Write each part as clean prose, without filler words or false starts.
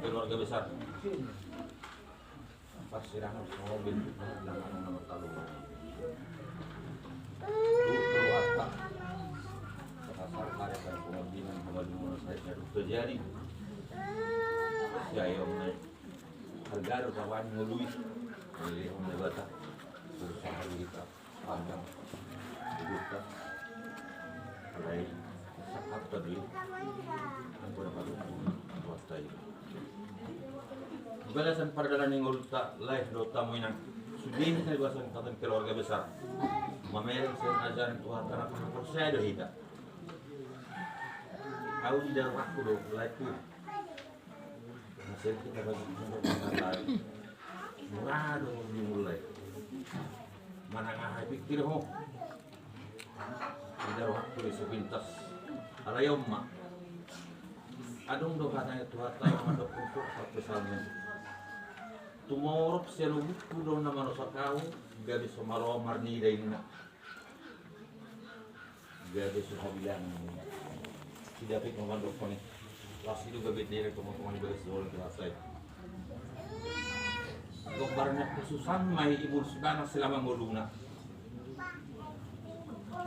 Keluarga besar Pasirangan mobil nama talu Luwata Pasar karya dan pengadilan pengadilan saya terjadi saya yang harga kawan ngeluih oleh orang bata berusaha kita panjang kita mulai sakap tadi dan beberapa waktu itu balasan perdalan yang urut live do tamu inang sudah saya bahasan tentang keluarga besar mamereng saya ajaran Tuhan karena pengakor saya dah hidup aku tidak waktu do live tu masih kita bagi live murah do dimulai mana ngahai pikir ho tidak waktu sepintas alayom mak adung do katanya Tuhan tahu mandok untuk satu salmen tumorok selubuk kudo nama rosa kau gadis somaro marni daina gadis bilang tidak pik memandok koni lasi juga beda teman-teman beresol kelasai gambarnya khususan mai ibu sudana selama nguluna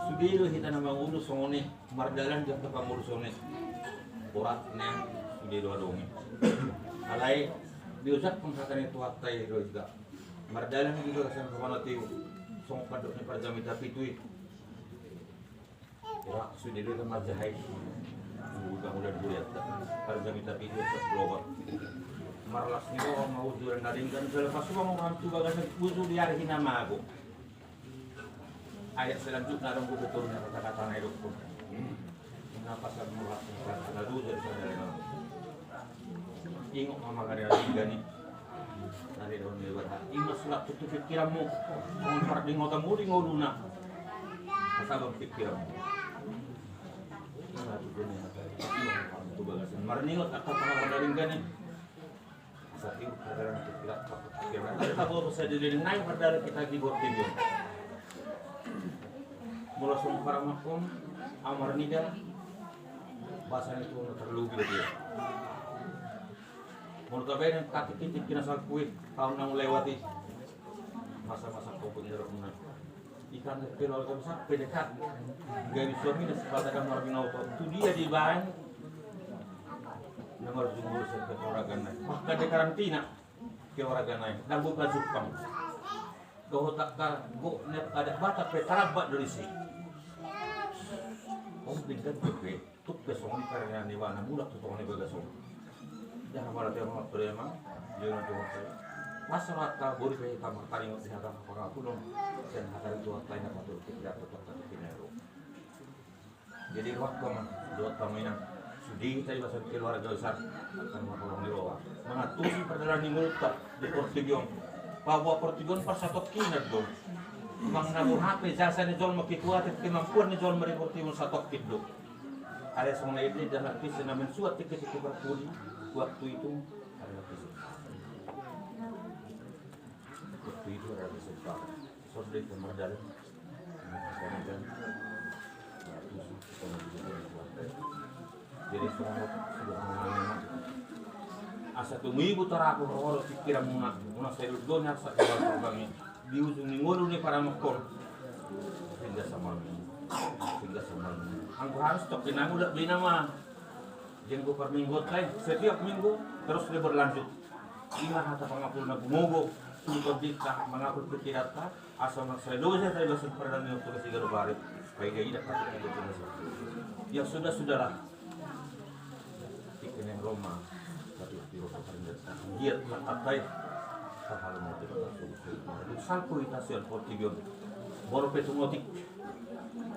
sudiru kita nama ngulu songone mardalan jatuh kamur sone uratnya sudiru adongi alai diusap pengkatan itu hatai juga mardalan juga sang kemana tiu song padoknya parjamita pitui irak sudah dulu mazahai udah dilihat parjamita pitui sebelum marlas ni ko mau juran naring kan selepas itu mau ngamtu bagas butuh diarihin nama aku ayat selanjutnya dong butuh turunnya kata-kata na itu pun kenapa saya mulat lalu dari sana ingok mama karya gani nari daun lebar ingat sulat tutup pikiranmu mau parak di ngotamu di ngoduna asal pikiranmu nah itu dunia itu bagasan marningot akan pernah dari gani saat itu karena pikiran pikiran kita baru saja jadi naik pada kita di bortibio mulai semua para makom amar nida bahasa itu terlalu dia menurut apa yang kaki titik kinasal kue tahun yang melewati masa-masa kau punya rumah ikan keluarga besar pendekat garis suami dan sepatah kamar binauto itu dia di bahan nomor jumlah serta orang maka di karantina ke orang naik dan bukan Jepang kau tak kau net ada batak petarabat dari sini kau tinggal berbeda tuh besok karena niwana mudah tuh orang ini begasong jangan malah dia mau terima jangan cuma saya Masarata buri kay kamar tani mo siya ka pangapulong sen hakar tuwa tayo na patul kita tetap pinero. Jadi waktu man dua tamunan sudi tayo sa keluarga besar akan mapulong ni Roa. Mga tusi perjalanan ni multa di Portugion. Pawa Portugion pas satu kinad do. Mang nabuhape jasa ni John makikuat at kemampuan ni John Marie Portugion satu kiddo. Ada semua itu dan artis namin suat tiket itu berpuli waktu itu ada kisah. Waktu itu ada kesempatan sordet kemerdalan kemudian jadi sudah asa tumibo tara ako oro pikiran muna sa iludon sa kawang di ujung ni ngolo ni para makon hingga sama ang harus tok kinangulat di nama jenggo per minggu tay setiap minggu terus dia berlanjut ina hata pangapul na gumugo tungkol dita mga pagkikirata asa magsalusa tayo sa perdana untuk siguro barit kaya gaya dapat itu yang sudah-sudahlah ikan yang Roma tapi biro pemerintah giat matatay hal mo dito salpo itasyon Portugion boro petumotik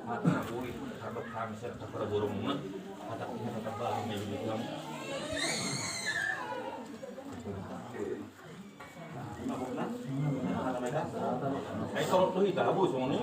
at nabuhi habang kami sa para burong muna at ako natabahan may bilang ay tolong tuh kita habis ini